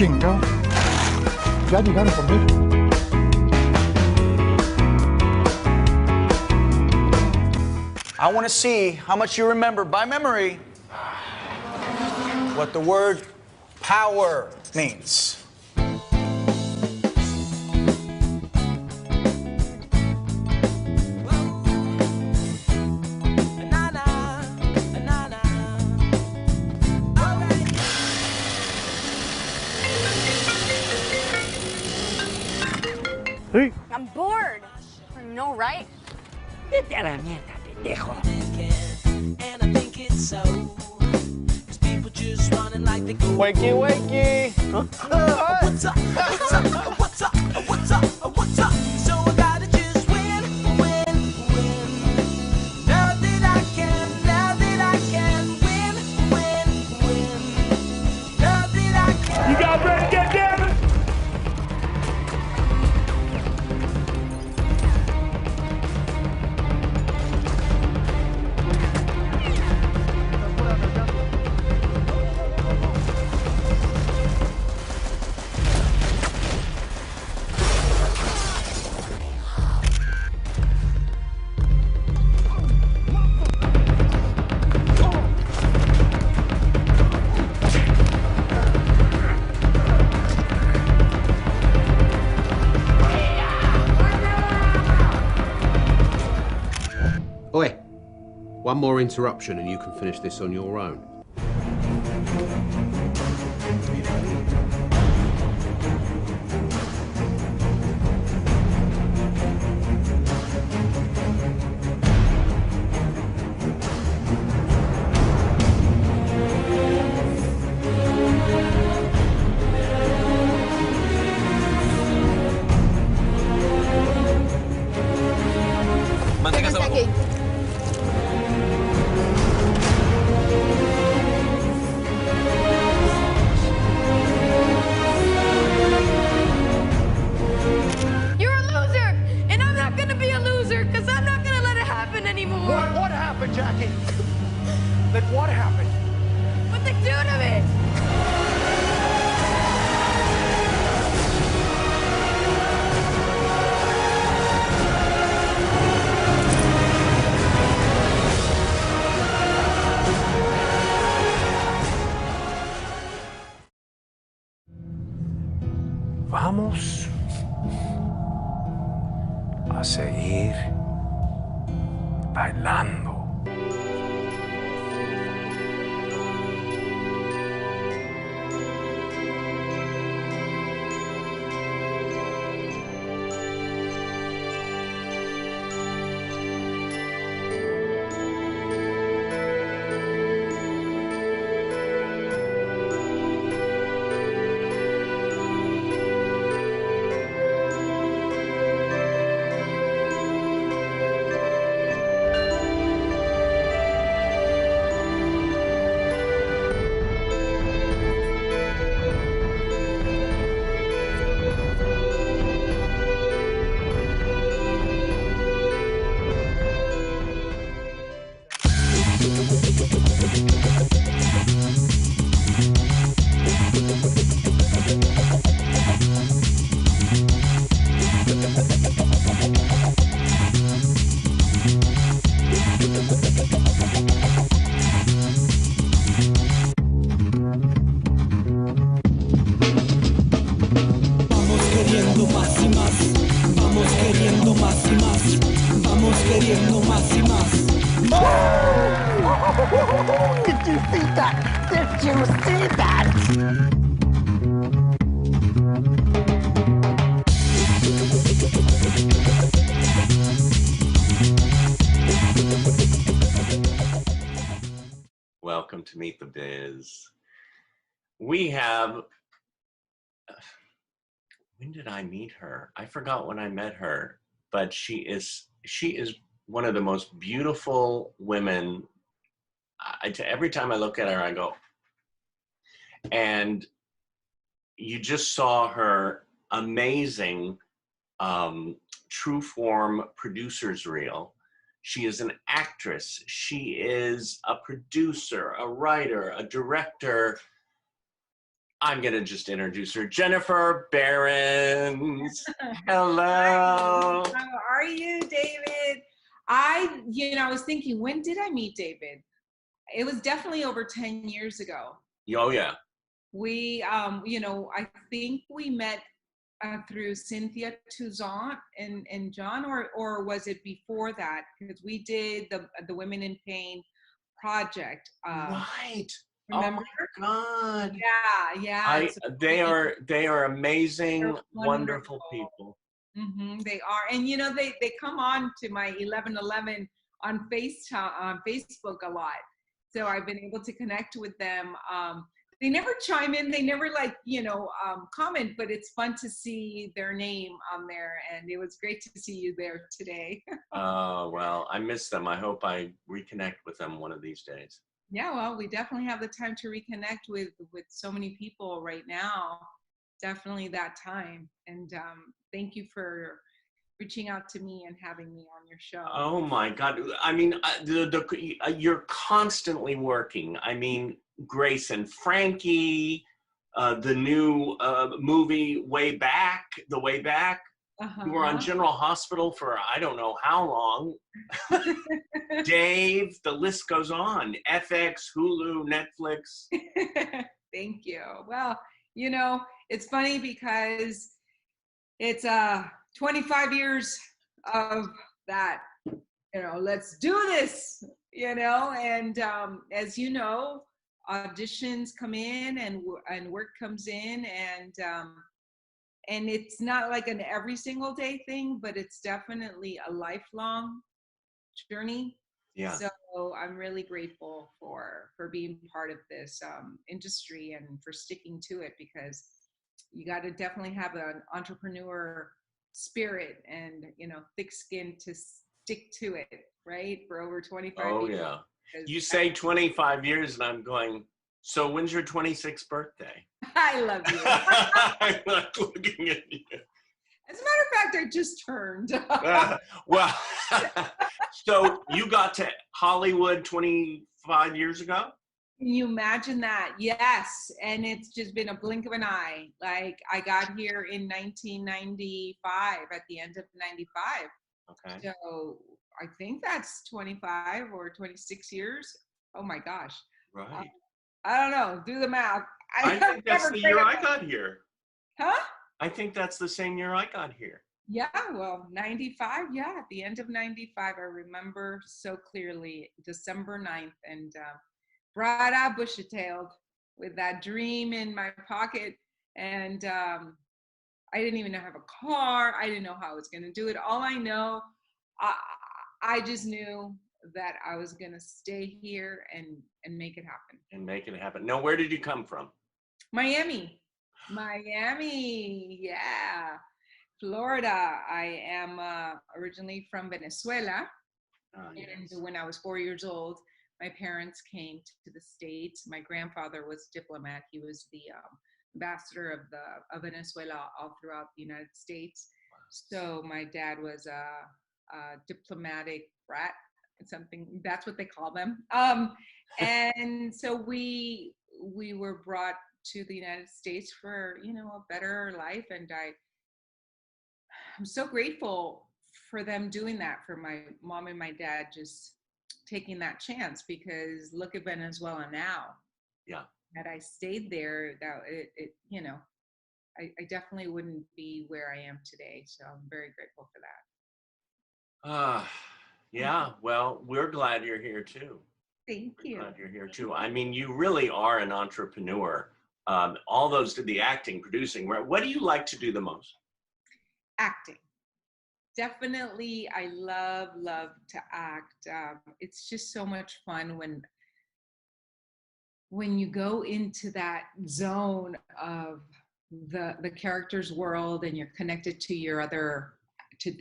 chingado. Ya llegaron por mí. I want to see how much you remember by memory what the word power means. Hey. I'm bored. I know, right? Vete a la mierda, pendejo. Wakey, wakey. What's up? What's up? What's up? What's up? What's up? So I gotta just win, win, win. Now that I can win, win, win. Now that I can. You guys ready to get down? Oi, one more interruption and you can finish this on your own. Manténgase aquí. You're a loser, and I'm not gonna be a loser, because I'm not gonna let it happen anymore. What happened, Jackie? Then what happened? What they do to me? Vamos a seguir bailando. Vamos queriendo más y más. Vamos queriendo más y más. Vamos queriendo más y más. Did you see that? Did you see that? Welcome to Meet the Biz. We have, when did I meet her? I forgot when I met her, but she is one of the most beautiful women. Every time I look at her, I go, and you just saw her amazing true form producer's reel. She is an actress. She is a producer, a writer, a director. I'm going to just introduce her. Yeniffer Behrens. Hello. How are you, David? I was thinking, when did I meet David? It was definitely over 10 years ago. Oh, yeah. We, I think we met through Cynthia Toussaint and John, or was it before that? Because we did the Women in Pain project. Right. Remember? Oh my God. Yeah. They are amazing, They're wonderful wonderful. people. They are, and they come on to my 1111 on Facebook a lot. So I've been able to connect with them. They never chime in, they never comment, but it's fun to see their name on there, and it was great to see you there today. Oh, well, I miss them. I hope I reconnect with them one of these days. Yeah, well, we definitely have the time to reconnect with so many people right now. Definitely that time. And thank you for reaching out to me and having me on your show. Oh my God. I mean, you're constantly working. I mean, Grace and Frankie, the new movie Way Back. You were on General Hospital for I don't know how long. Dave, the list goes on. FX, Hulu, Netflix. Thank you. Well, it's funny because it's 25 years of that, let's do this, and as you know, auditions come in and work comes in, and it's not like an every single day thing, but it's definitely a lifelong journey. Yeah. So I'm really grateful for being part of this industry and for sticking to it, because you got to definitely have an entrepreneur spirit and thick skin to stick to it, right? For over 25 Oh, years. yeah. You say 25 years, and I'm going, so when's your 26th birthday? I love you. I'm not looking at you. As a matter of fact, I just turned. Well, so you got to Hollywood 25 years ago? Can you imagine that? Yes. And it's just been a blink of an eye. Like, I got here in 1995, at the end of 95. Okay. So I think that's 25 or 26 years. Oh my gosh. Right. I don't know. Do the math. I think that's the year I got here. Huh? I think that's the same year I got here. Yeah, well, 95, yeah, at the end of 95, I remember so clearly, December 9th, and bright-eyed, bushy-tailed, with that dream in my pocket, and I didn't even have a car. I didn't know how I was going to do it. All I know, I just knew that I was going to stay here and make it happen. And make it happen. Now, where did you come from? Miami, yeah. Florida. I am originally from Venezuela. Yes. And when I was 4 years old, my parents came to the States. My grandfather was a diplomat. He was the ambassador of Venezuela all throughout the United States. So my dad was a diplomatic brat, something, that's what they call them. And so we were brought to the United States for, a better life. And I'm so grateful for them doing that, for my mom and my dad just taking that chance, because look at Venezuela now. Yeah. Had I stayed there, I definitely wouldn't be where I am today. So I'm very grateful for that. Yeah, well, we're glad you're here too. Thank you. Glad you're here too. I mean, you really are an entrepreneur. All those did the acting, producing. What do you like to do the most? Acting. Definitely, I love to act. It's just so much fun when you go into that zone of the character's world, and you're connected to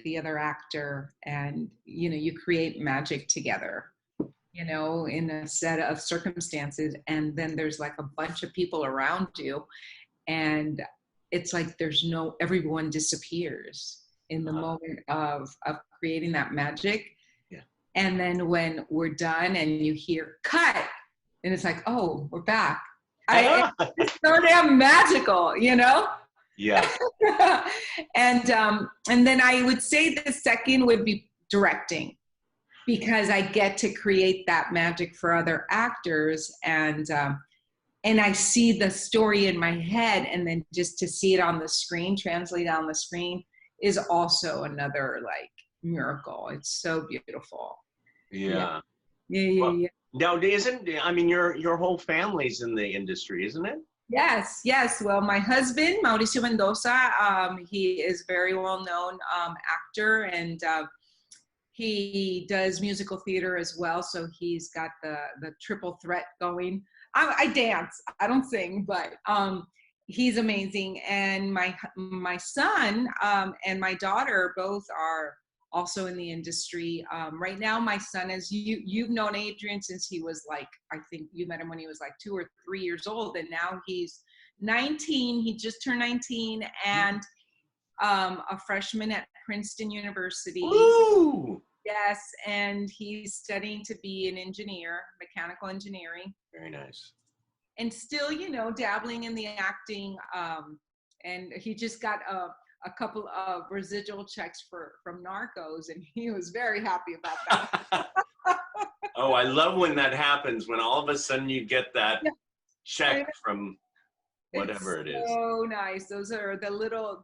the other actor, and you create magic together, in a set of circumstances, and then there's like a bunch of people around you, and it's like everyone disappears in the moment of creating that magic. Yeah. And then when we're done and you hear cut, and it's like, oh, we're back. It's so damn magical, you know? Yeah. And then I would say the second would be directing, because I get to create that magic for other actors, and I see the story in my head, and then just to see it on the screen, translate on the screen, is also another like miracle. It's so beautiful. Yeah. Yeah. Now, your whole family's in the industry, isn't it? Yes. Well, my husband, Mauricio Mendoza, he is very well-known actor, and he does musical theater as well. So he's got the triple threat going. I dance, I don't sing, but he's amazing. And my son and my daughter both are also in the industry. Right now, my son you've known Adrian since he was like, I think you met him when he was like 2 or 3 years old, and now he's 19. He just turned 19, and a freshman at Princeton University. Ooh. Yes, and he's studying to be an engineer, mechanical engineering. Very nice. And still, dabbling in the acting. And he just got a couple of residual checks from Narcos, and he was very happy about that. Oh, I love when that happens, when all of a sudden you get that check from whatever it is. So nice. Those are the little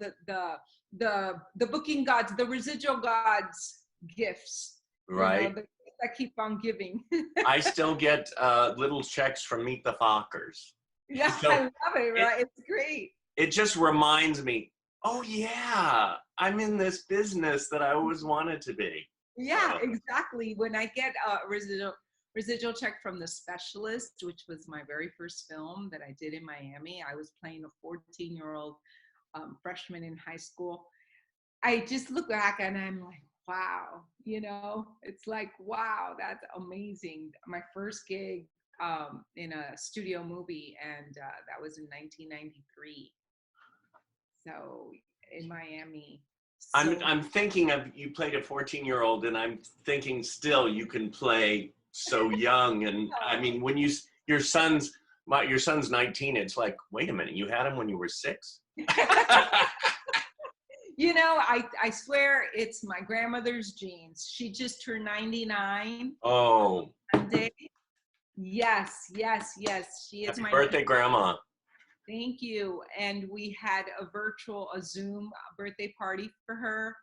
the booking gods, the residual gods gifts. Right. That keep on giving. I still get little checks from Meet the Fockers. Yeah, So I love it, right? It's great. It just reminds me, oh yeah, I'm in this business that I always wanted to be. Yeah, exactly. When I get a residual check from The Specialist, which was my very first film that I did in Miami, I was playing a 14-year-old freshman in high school. I just look back and I'm like, wow, it's like, wow, that's amazing. My first gig in a studio movie, and that was in 1993. So in Miami. So, I'm thinking of, you played a 14-year-old, and I'm thinking still you can play so young. And I mean, when your son's 19, it's like, wait a minute, you had him when you were 6? I swear it's my grandmother's genes. She just turned 99. Oh. Monday. Yes. She is Happy my birthday, Grandma. Thank you. And we had a Zoom birthday party for her.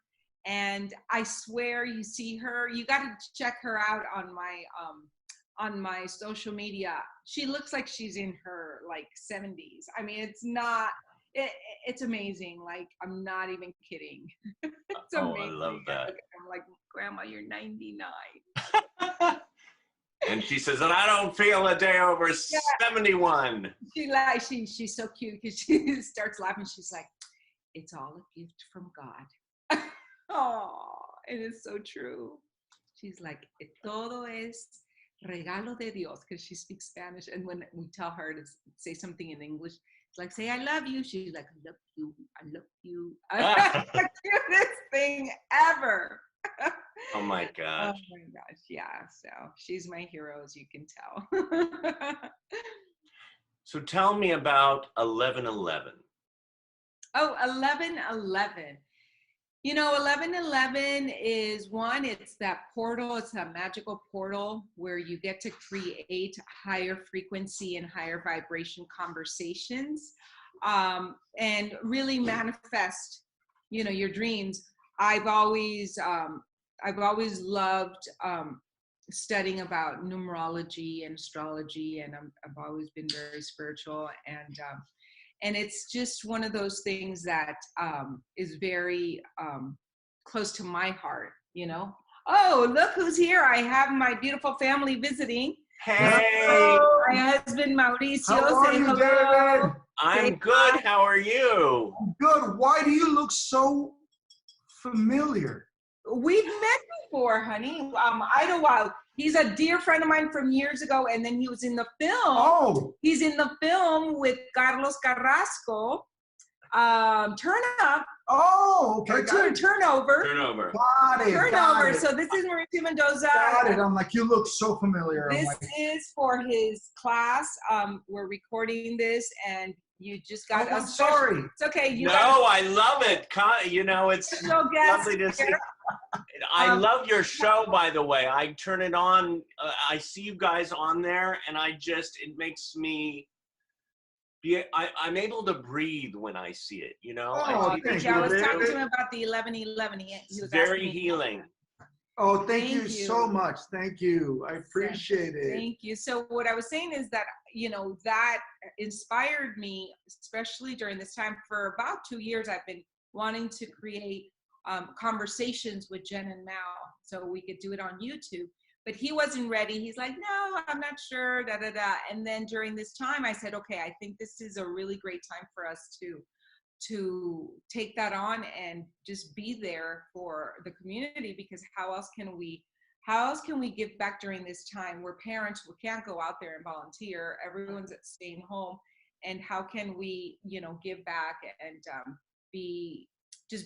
And I swear, you see her, you got to check her out on my social media. She looks like she's in her like 70s. I mean, it's amazing. Like, I'm not even kidding. It's amazing. I love that. I'm like, Grandma, you're 99. And she says, and I don't feel a day over 71. She's so cute, because she starts laughing. She's like, it's all a gift from God. Oh, it is so true. She's like, todo es regalo de Dios, because she speaks Spanish. And when we tell her to say something in English, it's like, say, I love you. She's like, I love you. I love you. The cutest thing ever. Oh my gosh. Oh my gosh. Yeah. So she's my hero, as you can tell. So tell me about 11/11. Oh, 11/11. 11/11 is it's that portal. It's that magical portal where you get to create higher frequency and higher vibration conversations, and really manifest, your dreams. I've always loved studying about numerology and astrology, and I've always been very spiritual, and it's just one of those things that is very close to my heart, Oh, look who's here. I have my beautiful family visiting. Hey. My husband, Mauricio. How are Say you, hello. David? I'm good. How are you? Good. Why do you look so familiar? We've met before, honey. Idlewild. He's a dear friend of mine from years ago, and then he was in the film. Oh. He's in the film with Carlos Carrasco. Turn up Oh, okay. or turnover. Turnover. Got it. Turnover. Got it. So this is Mauricio Mendoza. Got it. I'm like, you look so familiar. I'm This like, is for his class. We're recording this, and you just got. oh, I'm sorry. It's okay. You No, got I love it. You know, it's a special guest lovely to see. here. I love your show, by the way. I turn it on. I see you guys on there, and it makes me. I'm able to breathe when I see it. You know. Oh, I see thank the I was you. talking to him about the 11/11. He was It's very asking me- healing. Oh, thank you Thank you. so much. Thank you. I appreciate it. Thank you. So what I was saying is that, that inspired me, especially during this time. For about 2 years, I've been wanting to create conversations with Jen and Mal so we could do it on YouTube. But he wasn't ready. He's like, no, I'm not sure, da, da, da. And then during this time, I said, okay, I think this is a really great time for us to take that on and just be there for the community, because how else can we give back during this time where parents can't go out there and volunteer, everyone's staying home, and how can we give back and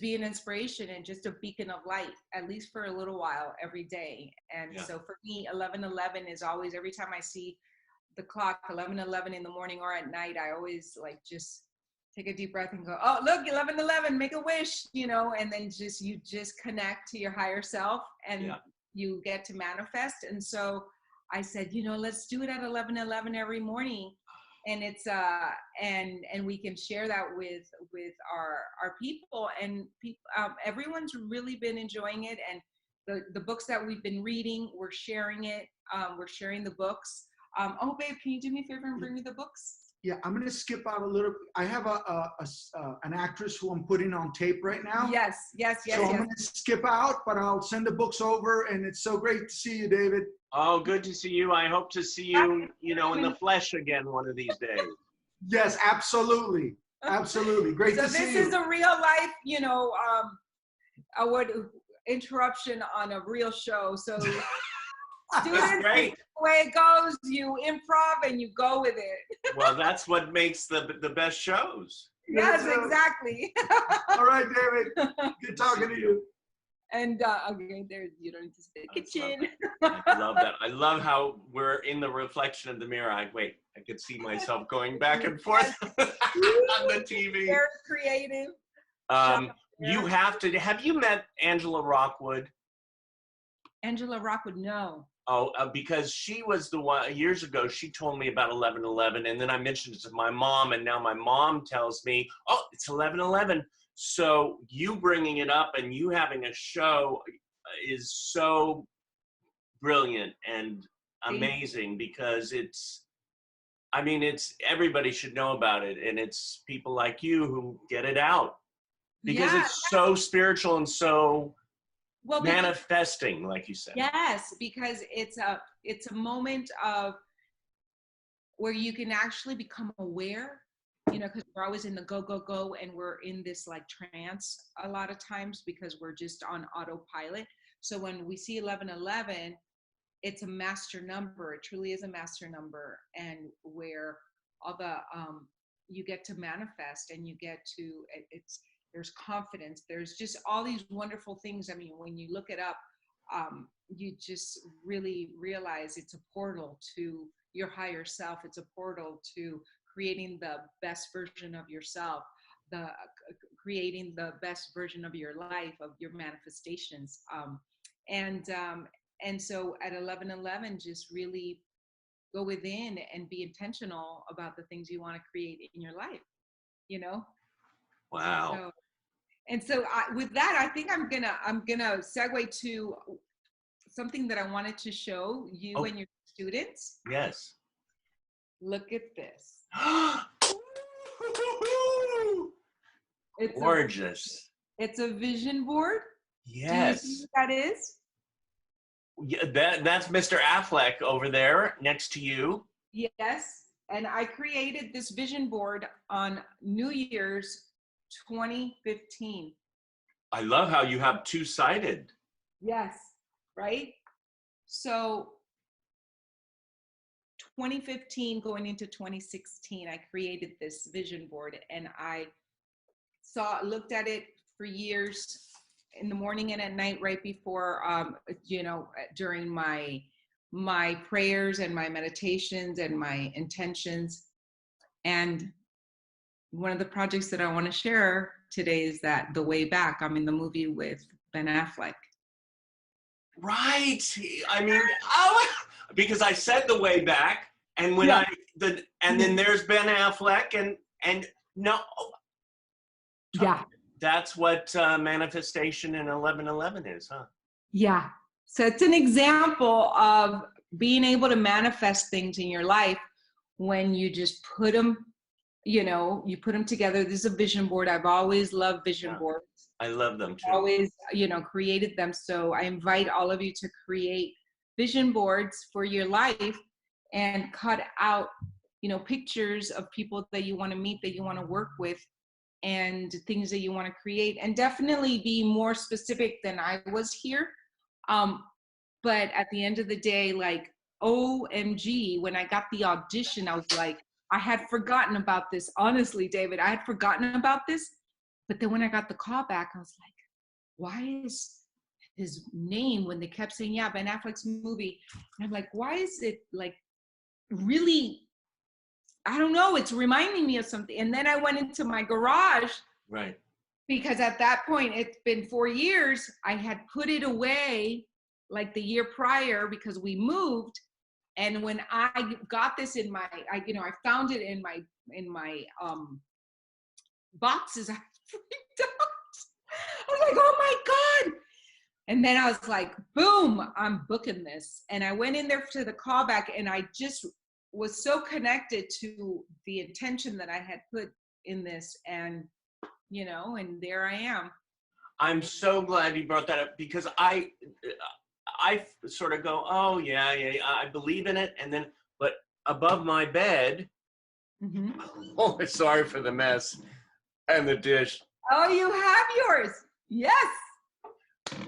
be an inspiration and just a beacon of light, at least for a little while every day. And so for me, 11/11 is always, every time I see the clock 11/11 in the morning or at night, I always just take a deep breath and go, oh, look, 11/11, make a wish, and then you just connect to your higher self, and you get to manifest. And so I said, let's do it at 11/11 every morning. And it's and we can share that with our people, and everyone's really been enjoying it. And the books that we've been reading, we're sharing it. We're sharing the books. Oh, babe, can you do me a favor and bring me the books? Yeah, I'm gonna skip out a little. I have an actress who I'm putting on tape right now. Yes. So I'm gonna skip out, but I'll send the books over, and it's so great to see you, David. Oh, good to see you. I hope to see you, in the flesh again one of these days. Yes, absolutely, absolutely. Great So to see you. this is a real life, interruption on a real show. So students, great. the way it goes, you improv and you go with it. Well, that's what makes the best shows. Yes, exactly. All right, David. Good talking to you. And okay, there, you don't need to say kitchen. I love that. I love how we're in the reflection of the mirror. I could see myself going back and forth on the TV. Very creative. Have you met Angela Rockwood? Angela Rockwood, no. Oh, because she was the one, years ago, she told me about 11/11, and then I mentioned it to my mom, and now my mom tells me, oh, it's 11/11. So you bringing it up and you having a show is so brilliant and amazing, because it's everybody should know about it, and it's people like you who get it out, because it's so spiritual and so manifesting, like you said. Yes, because it's a moment of where you can actually become aware, because we're always in the go, and we're in this trance a lot of times because we're just on autopilot. So when we see 11/11, it's a master number. It truly is a master number, and where all the you get to manifest, and you get to there's confidence. There's just all these wonderful things. I mean, when you look it up, you just really realize it's a portal to your higher self. It's a portal to creating the best version of yourself, creating the best version of your life, of your manifestations. And so at 11/11, just really go within and be intentional about the things you want to create in your life, Wow. So with that, I think I'm gonna segue to something that I wanted to show you and your students. Yes. Look at this. It's gorgeous. It's a vision board. Yes. Do you see what that is? Yeah, that's Mr. Affleck over there next to you. Yes. And I created this vision board on New Year's 2015. I love how you have two-sided. Yes, right? So 2015 going into 2016, I created this vision board, and I looked at it for years, in the morning and at night, right before, during my prayers and my meditations and my intentions. And one of the projects that I want to share today is that The Way Back. I'm in the movie with Ben Affleck. Right. I mean, because I said The Way Back, and when then there's Ben Affleck, and no. Yeah. That's what manifestation in 1111 is, huh? Yeah. So it's an example of being able to manifest things in your life when you just put them, you put them together. This is a vision board. I've always loved vision boards. I love them too. Always, created them. So I invite all of you to create vision boards for your life and cut out, pictures of people that you want to meet, that you want to work with, and things that you want to create, and definitely be more specific than I was here. But at the end of the day, like, OMG, when I got the audition, I was like, I had forgotten about this. Honestly, David, I had forgotten about this. But then when I got the call back, I was like, why is his name, when they kept saying, yeah, Ben Affleck's movie, and I'm like, why is it like really, I don't know, it's reminding me of something. And then I went into my garage. Right. Because at that point, it's been 4 years, I had put it away like the year prior because we moved. And when I got this in my, I found it in my boxes, I freaked out. I was like, oh my God. And then I was like, boom, I'm booking this. And I went in there to the callback, and I just was so connected to the intention that I had put in this, and and there I am. I'm so glad you brought that up, because I sort of go, oh yeah, I believe in it, and then, but above my bed, oh, sorry for the mess and the dish. Oh, you have yours, yes.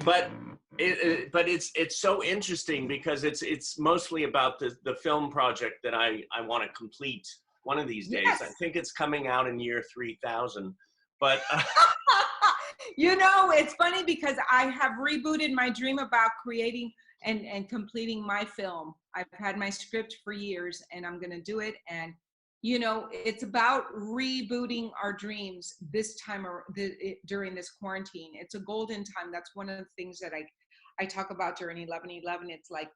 But it's so interesting, because it's mostly about the film project that I want to complete one of these days. Yes. I think it's coming out in year 3000. But it's funny because I have rebooted my dream about creating and completing my film. I've had my script for years, and I'm going to do it. And it's about rebooting our dreams this time during this quarantine. It's a golden time. That's one of the things that I talk about during 11/11. It's like,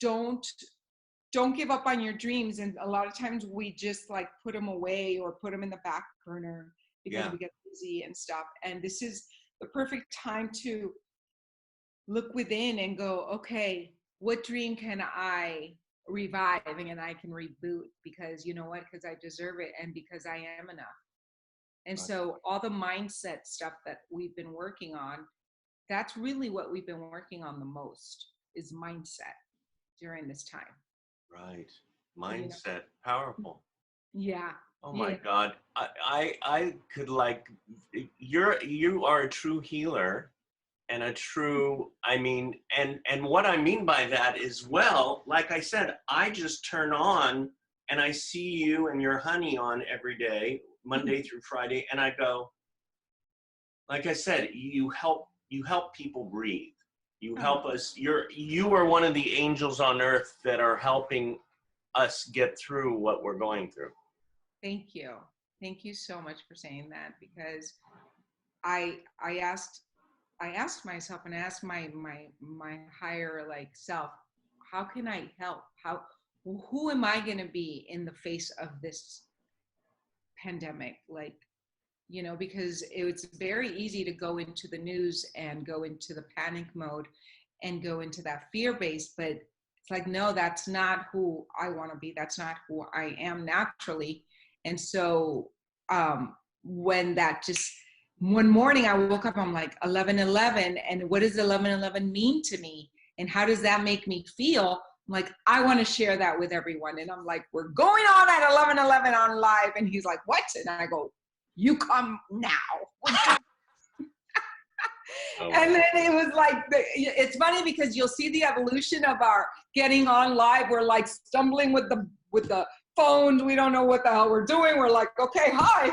don't give up on your dreams. And a lot of times we just like put them away or put them in the back burner because we get busy and stuff. And this is the perfect time to look within and go, okay, what dream can I revive and I can reboot? Because you know what? Because I deserve it, and because I am enough. And so all the mindset stuff that we've been working on, that's really what we've been working on the most, is mindset during this time. Right. Mindset. Powerful. Yeah. Oh my God. I could, like, you are a true healer, and a true, and what I mean by that is, well, like I said, I just turn on and I see you and your honey on every day, Monday through Friday, and I go, like I said, you help people breathe. You help us. You are one of the angels on earth that are helping us get through what we're going through. Thank you. Thank you so much for saying that, because I asked myself, and I asked my higher self, how can I help? Who am I going to be in the face of this pandemic? Because it's very easy to go into the news and go into the panic mode and go into that fear base, but it's like, no, that's not who I want to be. That's not who I am naturally. And so one morning I woke up, I'm like, 11/11, and what does 11/11 mean to me? And how does that make me feel? I'm like, I want to share that with everyone. And I'm like, we're going on at 11/11 on live. And he's like, what? And I go, you come now. And then it was like, it's funny because you'll see the evolution of our getting on live. We're like stumbling with the phones. We don't know what the hell we're doing. We're like, okay, hi.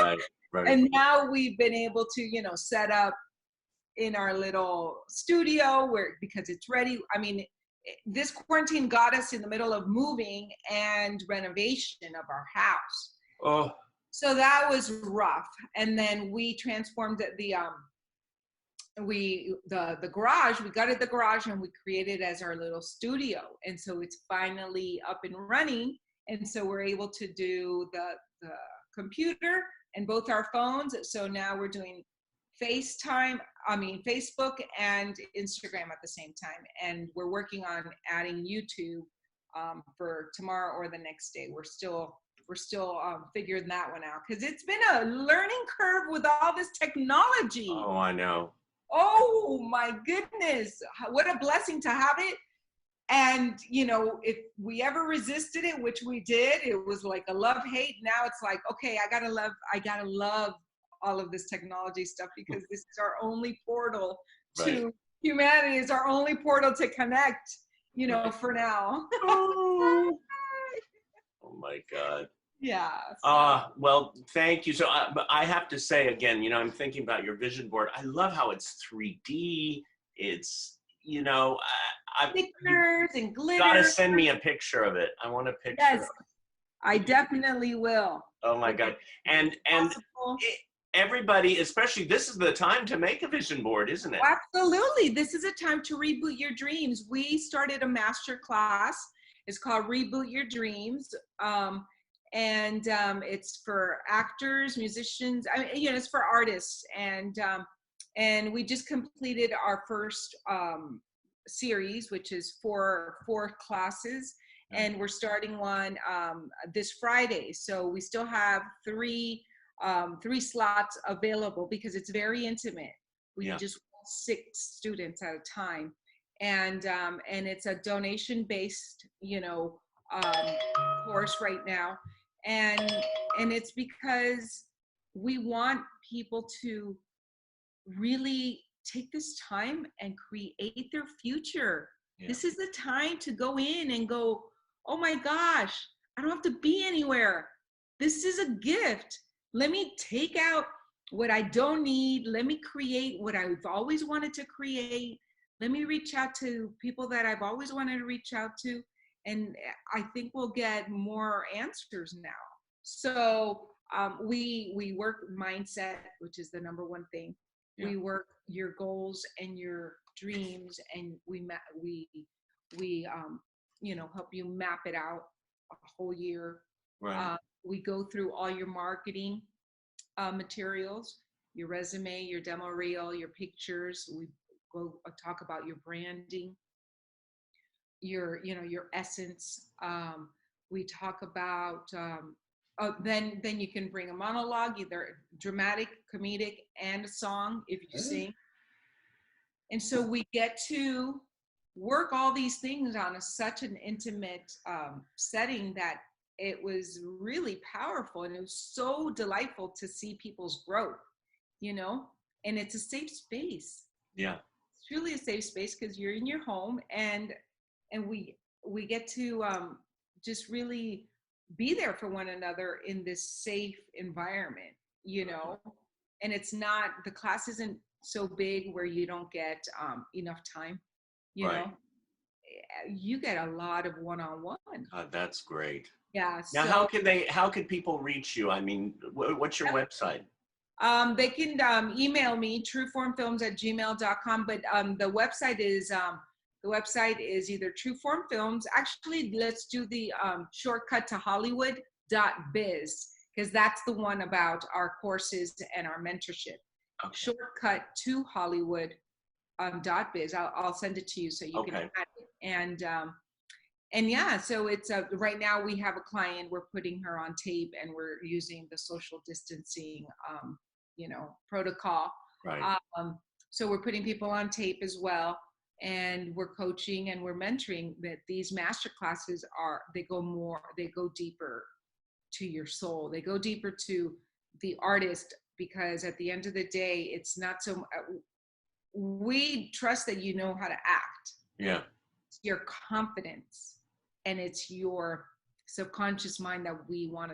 Right. Right. And now we've been able to, you know, set up in our little studio where, because it's ready. I mean, this quarantine got us in the middle of moving and renovation of our house. Oh. So that was rough. And then we transformed the garage. We gutted the garage and we created it as our little studio. And so it's finally up and running. And so we're able to do the computer and both our phones. So now we're doing Facebook and Instagram at the same time. And we're working on adding YouTube for tomorrow or the next day. We're still figuring that one out because it's been a learning curve with all this technology. Oh, I know. Oh my goodness, what a blessing to have it. And you know, if we ever resisted it, which we did, it was like a love-hate. Now it's like, okay, I gotta love all of this technology stuff because this is our only portal to humanity. Is our only portal to connect, you know, for now. Oh my God. Yeah. Well, thank you. So but I have to say again, you know, I'm thinking about your vision board. I love how it's 3D. It's, you know, Stickers and glitter. Gotta send me a picture of it. I want a picture. Yes, I definitely will. Oh my God. And everybody, especially, this is the time to make a vision board, isn't it? Absolutely. This is a time to reboot your dreams. We started a master class. It's called Reboot Your Dreams. It's for actors, musicians, I mean, you know, it's for artists. And we just completed our first series, which is four classes. And we're starting one this Friday. So we still have three slots available because it's very intimate. We just want 6 students at a time. And it's a donation-based, you know, course right now. And it's because we want people to really take this time and create their future. Yeah. This is the time to go in and go, oh my gosh, I don't have to be anywhere. This is a gift. Let me take out what I don't need. Let me create what I've always wanted to create. Let me reach out to people that I've always wanted to reach out to. And I think we'll get more answers now. So we work mindset, which is the number one thing. Yeah. We work your goals and your dreams, and we you know, help you map it out a whole year. Right. We go through all your marketing materials, your resume, your demo reel, your pictures. We go talk about your branding, your essence. We talk about then you can bring a monologue, either dramatic, comedic, and a song if you sing. And so we get to work all these things on such an intimate setting that it was really powerful, and it was so delightful to see people's growth, you know. And it's a safe space. Yeah, it's really a safe space because you're in your home, and we get to just really be there for one another in this safe environment, you know. And it's not, the class isn't so big where you don't get enough time, you know. You get a lot of one-on-one. That's great. Yeah. Now, so, how can people reach you? I mean, what's your website? They can email me, trueformfilms@gmail.com, but the website is either Trueform Films. Actually, let's do the shortcut to Hollywood.biz, because that's the one about our courses and our mentorship. Okay. Shortcut to Hollywood.biz. I'll send it to you so you can add it. And yeah, so it's right now we have a client, we're putting her on tape, and we're using the social distancing, you know, protocol. Right. So we're putting people on tape as well, and we're coaching and we're mentoring. That these master classes they go deeper to your soul. They go deeper to the artist, because at the end of the day, it's not so. We trust that you know how to act. Yeah. It's your confidence, and it's your subconscious mind that we want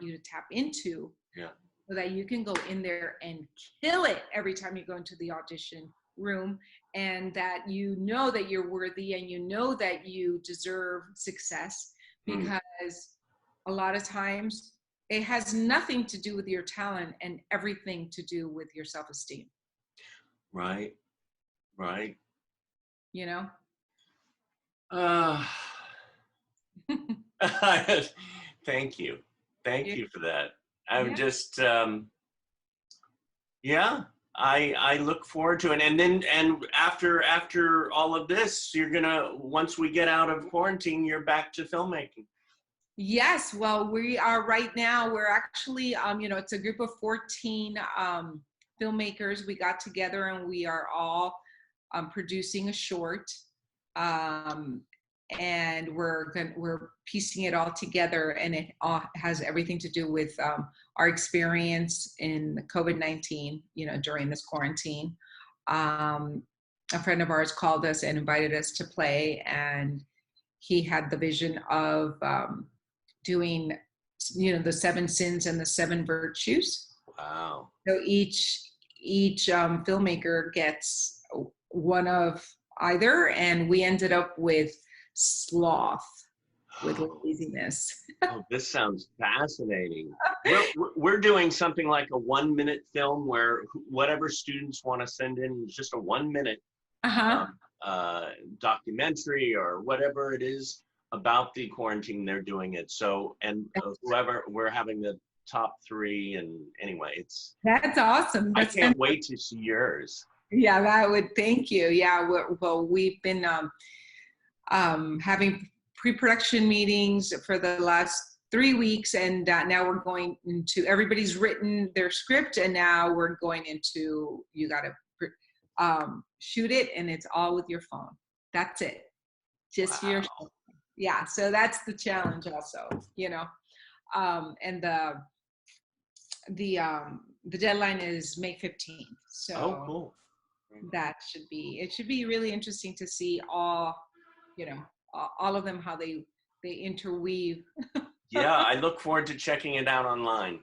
you to tap into, Yeah. so that you can go in there and kill it every time you go into the audition room, and that you know that you're worthy and you know that you deserve success, because a lot of times it has nothing to do with your talent and everything to do with your self-esteem. Right. Right. You know? Thank you. Thank Yeah. you for that. I'm Yeah. just, yeah, I look forward to it. And then, and after all of this, you're gonna, once we get out of quarantine, you're back to filmmaking. Yes, well, we are right now, we're actually, you know, it's a group of 14 filmmakers. We got together and we are all producing a short. And we're piecing it all together, and it all has everything to do with our experience in COVID-19, you know, during this quarantine. A friend of ours called us and invited us to play, and he had the vision of doing, you know, the 7 sins and the 7 virtues. Wow. So each filmmaker gets one of either, and we ended up with sloth, with laziness. Oh, this sounds fascinating. We're doing something like a 1-minute film where whatever students want to send in is just a 1-minute documentary or whatever it is about the quarantine. They're doing it. So, and whoever, we're having the top 3, and anyway, That's awesome. I can't wait to see yours. Yeah, that would, thank you. Yeah, well, we've been having pre-production meetings for the last 3 weeks, and now we're going into, everybody's written their script, and now we're going into, you got to shoot it, and it's all with your phone. That's it. Just your, yeah. So that's the challenge also, you know. And the deadline is May 15th. So oh, cool. That should be, it should be really interesting to see all, you know, all of them, how they interweave. Yeah, I look forward to checking it out online.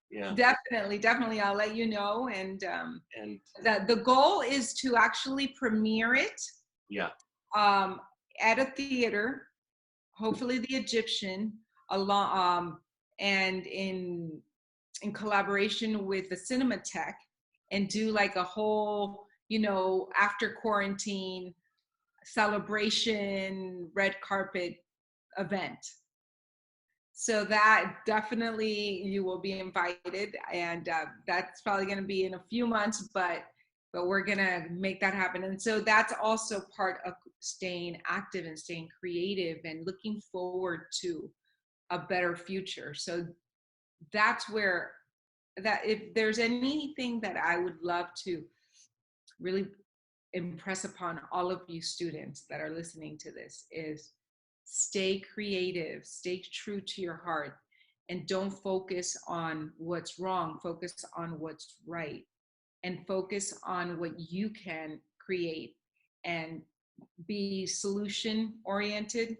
Yeah. Definitely. I'll let you know. And the goal is to actually premiere it. Yeah. At a theater, hopefully the Egyptian, along and in collaboration with the Cinematheque, and do like a whole, you know, after quarantine celebration red carpet event. So that definitely you will be invited, and that's probably going to be in a few months, but we're going to make that happen. And so that's also part of staying active and staying creative and looking forward to a better future. So that's where, that if there's anything that I would love to really impress upon all of you students that are listening to this, is stay creative, stay true to your heart, and don't focus on what's wrong, focus on what's right, and focus on what you can create, and be solution oriented.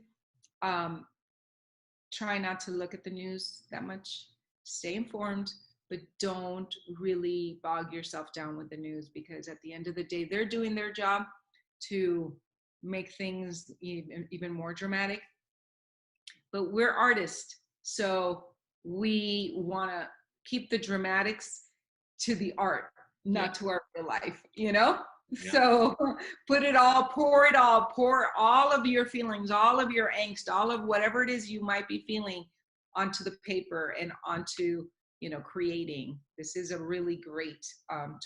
Try not to look at the news that much, stay informed, but don't really bog yourself down with the news, because at the end of the day, they're doing their job to make things even more dramatic. But we're artists, so we want to keep the dramatics to the art, not to our real life, you know? Yeah. So pour all of your feelings, all of your angst, all of whatever it is you might be feeling onto the paper and onto, you know, creating. This is a really great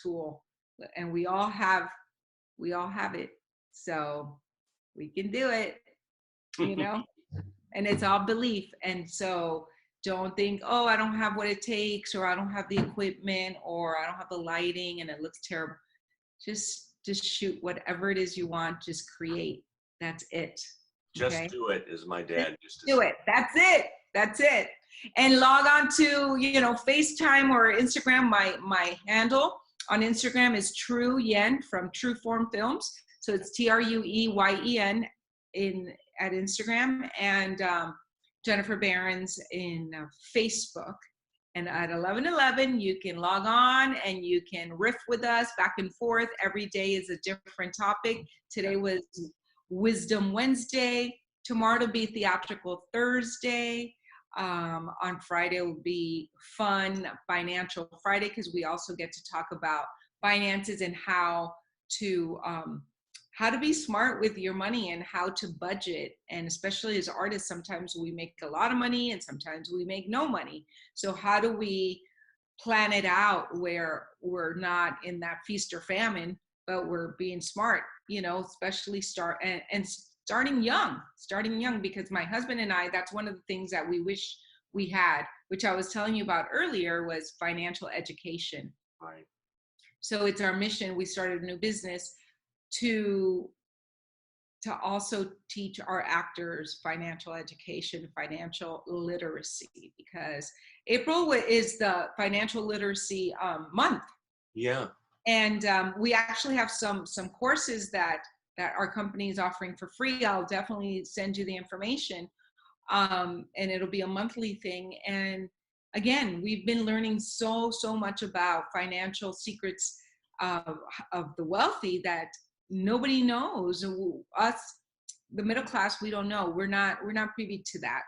tool, and we all have it, so we can do it, you know. And it's all belief. And so don't think, oh, I don't have what it takes, or I don't have the equipment, or I don't have the lighting and it looks terrible. Just shoot whatever it is you want. Just create. That's it. Just do it, as my dad used to say. Do it. That's it. And log on to, you know, FaceTime or Instagram. My handle on Instagram is True Yen from True Form Films. So it's TRUEYEN at Instagram. And Yeniffer Behrens in Facebook. And at 11:11, you can log on and you can riff with us back and forth. Every day is a different topic. Today was Wisdom Wednesday. Tomorrow will be Theatrical Thursday. On Friday will be Fun Financial Friday, because we also get to talk about finances and how to be smart with your money and how to budget. And especially as artists, sometimes we make a lot of money and sometimes we make no money. So how do we plan it out where we're not in that feast or famine, but we're being smart, especially starting young, because my husband and I, that's one of the things that we wish we had, which I was telling you about earlier, was financial education. Right. So it's our mission. We started a new business to also teach our actors financial education, financial literacy, because April is the financial literacy month. Yeah. And we actually have some courses that our company is offering for free. I'll definitely send you the information. And it'll be a monthly thing. And again, we've been learning so much about financial secrets of the wealthy that nobody knows. Us, the middle class, we don't know. We're not privy to that.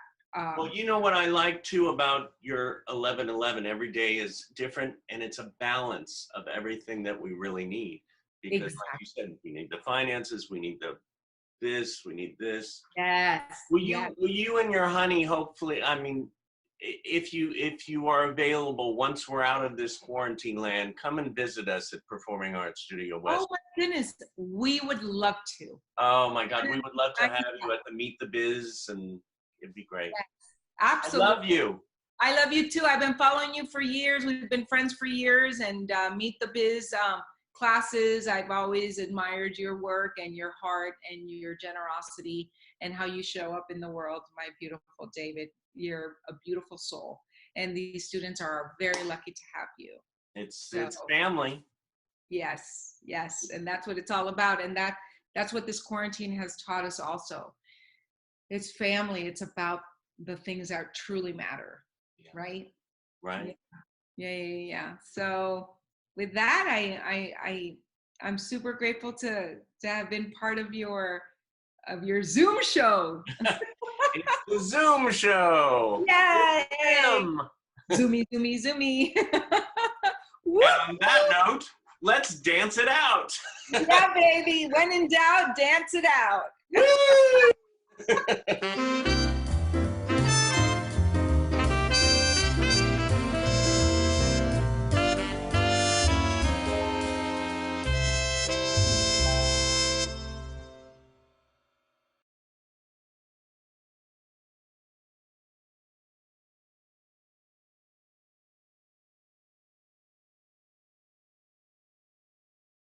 Well, you know what I like too about your 11:11? Every day is different, and it's a balance of everything that we really need. Because, like you said, we need the finances, we need this, we need this. Yes. Will you and your honey, hopefully, I mean, if you are available, once we're out of this quarantine land, come and visit us at Performing Arts Studio West. Oh my goodness, we would love to. Oh my God, we would love to have you at the Meet the Biz, and it'd be great. Yes, absolutely. I love you. I love you too. I've been following you for years. We've been friends for years, and Meet the Biz classes, I've always admired your work and your heart and your generosity and how you show up in the world. My beautiful David, you're a beautiful soul, and these students are very lucky to have you. It's family. Yes, and that's what it's all about, and that's what this quarantine has taught us also. It's family. It's about the things that truly matter. Yeah. Right. Yeah. So with that, I'm super grateful to have been part of your Zoom show. It's the Zoom show. Yay! Zoomy. On that note, let's dance it out. Yeah, baby. When in doubt, dance it out. Woo!